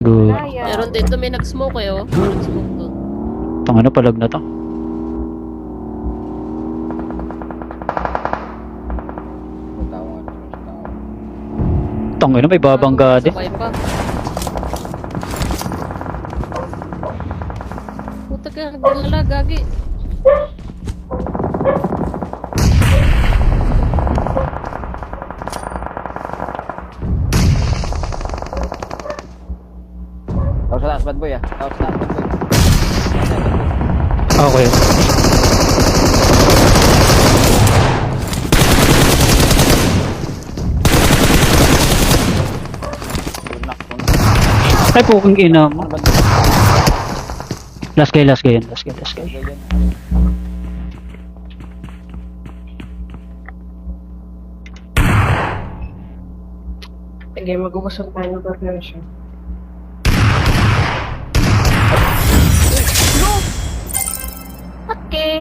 Good. Kaya. Meron dito, may nag-smoke kayo. Nag-smoke to. Tang ano, palag na to. Tang ano, may babangga din. Sabay pa. Puta ka, nagdala, gagi. Tawag sa taas, bad boy ah. Tawag sa taas, bad boy. Okay. Ay, pukang ina mo. Ano bad boy? Last guy yan. Last guy. Ganyan. Sige, mag-uusap tayo ng preparation.